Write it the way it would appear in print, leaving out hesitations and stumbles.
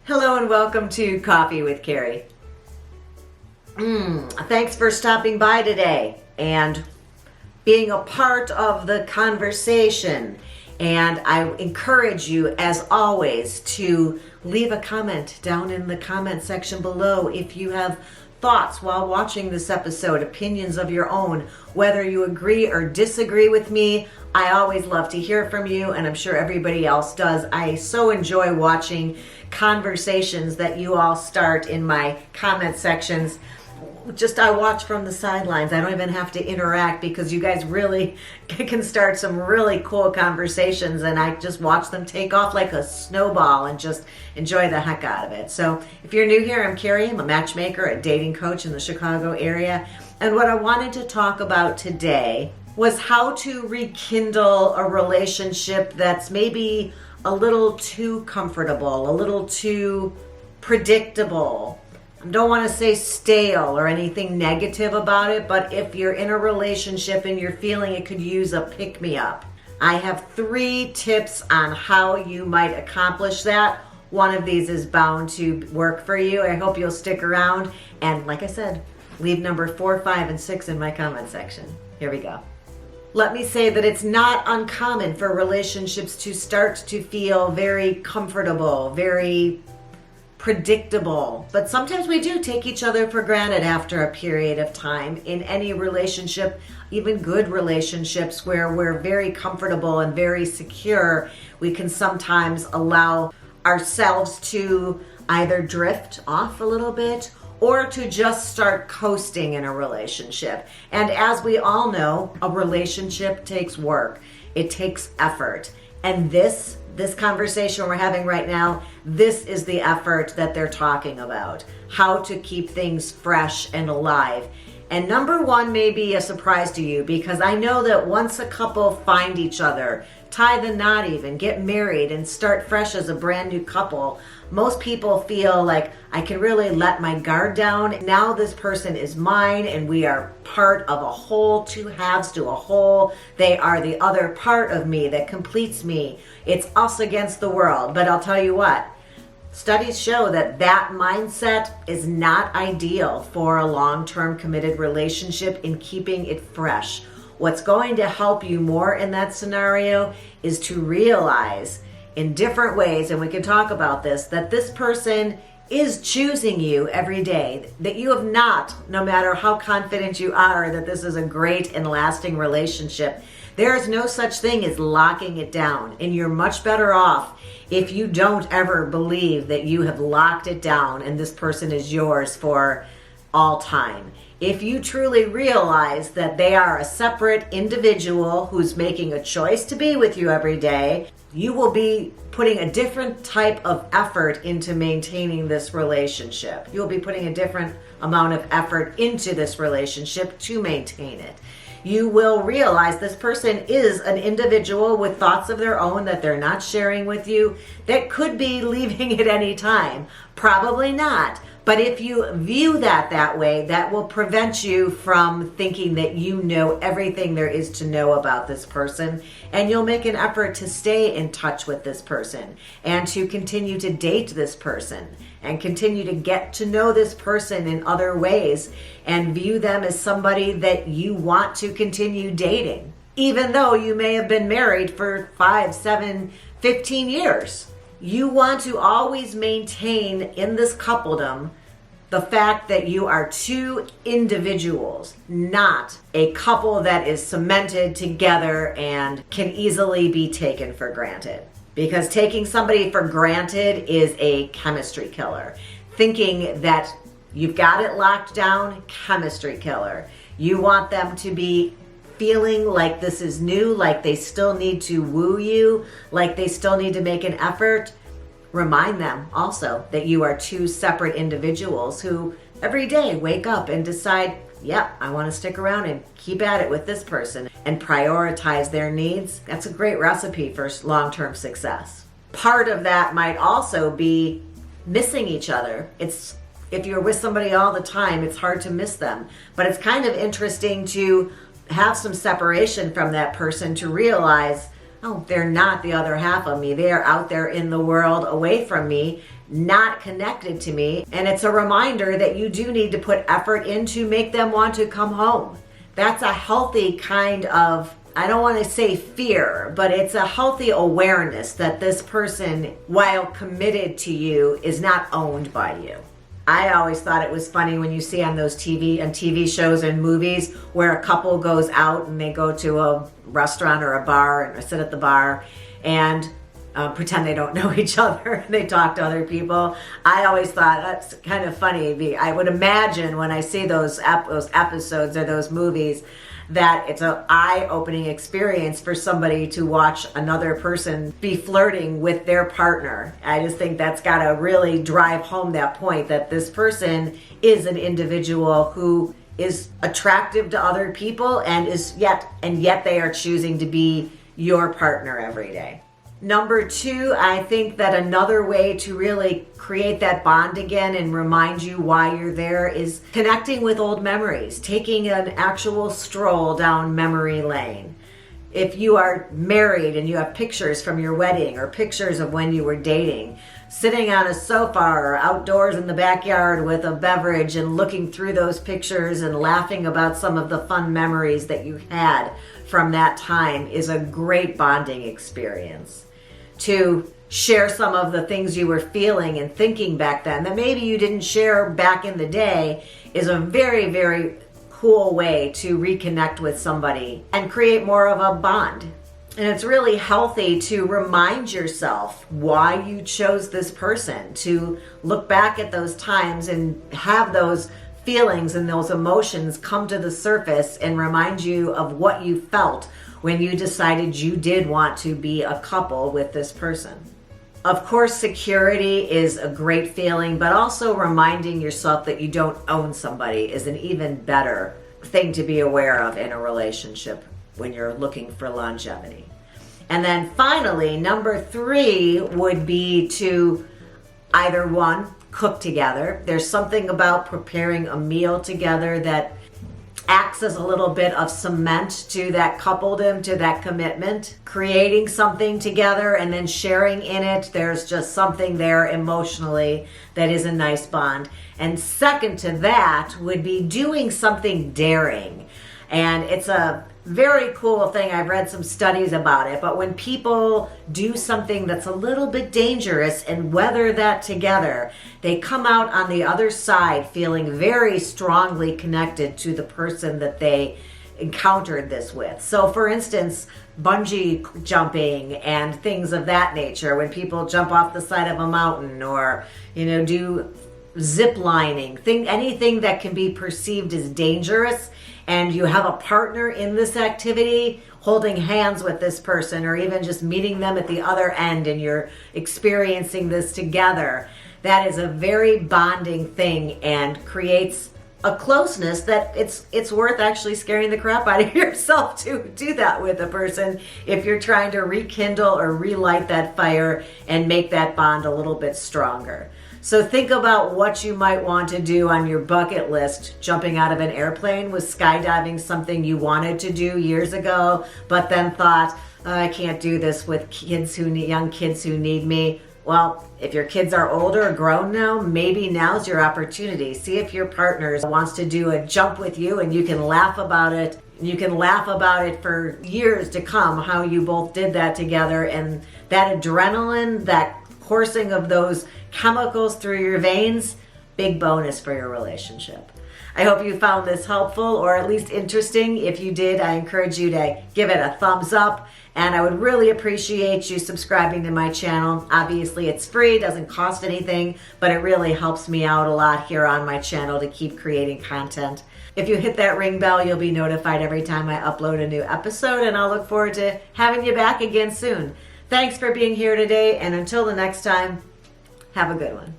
Hello and welcome to Coffee with Carey. Thanks for stopping by today and being a part of the conversation. And I encourage you, as always, to leave a comment down in the comment section below if you have thoughts while watching this episode, opinions of your own, whether you agree or disagree with me. I always love to hear from you, and I'm sure everybody else does. I so enjoy watching conversations that you all start in my comment sections. I watch from the sidelines. I don't even have to interact because you guys really can start some really cool conversations, and I just watch them take off like a snowball and just enjoy the heck out of it. So if you're new here, I'm Carey. I'm a matchmaker, a dating coach in the Chicago area. And what I wanted to talk about today was how to rekindle a relationship that's maybe a little too comfortable, a little too predictable. I don't want to say stale or anything negative about it, but if you're in a relationship and you're feeling it could use a pick-me-up, I have 3 tips on how you might accomplish that. One of these is bound to work for you. I hope you'll stick around. And like I said, leave number 4, 5, and 6 in my comment section. Here we go. Let me say that it's not uncommon for relationships to start to feel very comfortable, very predictable, but sometimes we do take each other for granted after a period of time in any relationship, even good relationships where we're very comfortable and very secure. We can sometimes allow ourselves to either drift off a little bit or to just start coasting in a relationship. And as we all know, a relationship takes work. It takes effort. And this conversation we're having right now, this is the effort that they're talking about. How to keep things fresh and alive. And number 1 may be a surprise to you, because I know that once a couple find each other, tie the knot even, get married and start fresh as a brand new couple, most people feel like I can really let my guard down. Now this person is mine and we are part of a whole, 2 halves to a whole. They are the other part of me that completes me. It's us against the world. But I'll tell you what, studies show that that mindset is not ideal for a long-term committed relationship in keeping it fresh. What's going to help you more in that scenario is to realize in different ways, and we can talk about this, that this person is choosing you every day, that you have not, no matter how confident you are that this is a great and lasting relationship, there is no such thing as locking it down. And you're much better off if you don't ever believe that you have locked it down and this person is yours for all time. If you truly realize that they are a separate individual who's making a choice to be with you every day, you will be putting a different type of effort into maintaining this relationship. You will be putting a different amount of effort into this relationship to maintain it. You will realize this person is an individual with thoughts of their own that they're not sharing with you, that could be leaving at any time. Probably not. But if you view that way, that will prevent you from thinking that you know everything there is to know about this person. And you'll make an effort to stay in touch with this person and to continue to date this person and continue to get to know this person in other ways and view them as somebody that you want to continue dating, even though you may have been married for 5, 7, 15 years. You want to always maintain in this coupledom the fact that you are 2 individuals, not a couple that is cemented together and can easily be taken for granted. Because taking somebody for granted is a chemistry killer. Thinking that you've got it locked down, chemistry killer. You want them to be feeling like this is new, like they still need to woo you, like they still need to make an effort. Remind them also that you are 2 separate individuals who every day wake up and decide, yep, I want to stick around and keep at it with this person and prioritize their needs. That's a great recipe for long-term success. Part of that might also be missing each other. If you're with somebody all the time, it's hard to miss them. But it's kind of interesting to have some separation from that person to realize, oh, they're not the other half of me. They are out there in the world away from me. not connected to me. And it's a reminder that you do need to put effort in to make them want to come home. That's a healthy kind of, I don't want to say fear, but it's a healthy awareness that this person, while committed to you, is not owned by you. I always thought it was funny when you see on those TV shows and movies where a couple goes out and they go to a restaurant or a bar and sit at the bar and pretend they don't know each other and they talk to other people. I always thought that's kind of funny. I would imagine when I see those episodes or those movies that it's an eye-opening experience for somebody to watch another person be flirting with their partner. I just think that's got to really drive home that point that this person is an individual who is attractive to other people and yet they are choosing to be your partner every day. Number 2, I think that another way to really create that bond again and remind you why you're there is connecting with old memories, taking an actual stroll down memory lane. If you are married and you have pictures from your wedding or pictures of when you were dating, sitting on a sofa or outdoors in the backyard with a beverage and looking through those pictures and laughing about some of the fun memories that you had from that time is a great bonding experience. To share some of the things you were feeling and thinking back then that maybe you didn't share back in the day is a very, very cool way to reconnect with somebody and create more of a bond. And it's really healthy to remind yourself why you chose this person, to look back at those times and have those feelings and those emotions come to the surface and remind you of what you felt when you decided you did want to be a couple with this person. Of course, security is a great feeling, but also reminding yourself that you don't own somebody is an even better thing to be aware of in a relationship when you're looking for longevity. And then finally, number 3 would be to either one, cook together. There's something about preparing a meal together that acts as a little bit of cement to that coupledom, to that commitment. Creating something together and then sharing in it, there's just something there emotionally that is a nice bond. And second to that would be doing something daring. And it's a very cool thing. I've read some studies about it, but when people do something that's a little bit dangerous and weather that together, they come out on the other side feeling very strongly connected to the person that they encountered this with. So for instance, bungee jumping and things of that nature, when people jump off the side of a mountain or, do zip lining, anything that can be perceived as dangerous, and you have a partner in this activity, holding hands with this person, or even just meeting them at the other end and you're experiencing this together, that is a very bonding thing and creates a closeness that it's worth actually scaring the crap out of yourself to do that with a person if you're trying to rekindle or relight that fire and make that bond a little bit stronger. So think about what you might want to do on your bucket list. Jumping out of an airplane, was skydiving something you wanted to do years ago, but then thought, I can't do this with young kids who need me. Well, if your kids are older or grown now, maybe now's your opportunity. See if your partner wants to do a jump with you and you can laugh about it. You can laugh about it for years to come, how you both did that together. And that adrenaline, that coursing of those chemicals through your veins, big bonus for your relationship. I hope you found this helpful or at least interesting. If you did, I encourage you to give it a thumbs up, and I would really appreciate you subscribing to my channel. Obviously, it's free, doesn't cost anything, but it really helps me out a lot here on my channel to keep creating content. If you hit that ring bell, you'll be notified every time I upload a new episode, and I'll look forward to having you back again soon. Thanks for being here today, and until the next time, have a good one.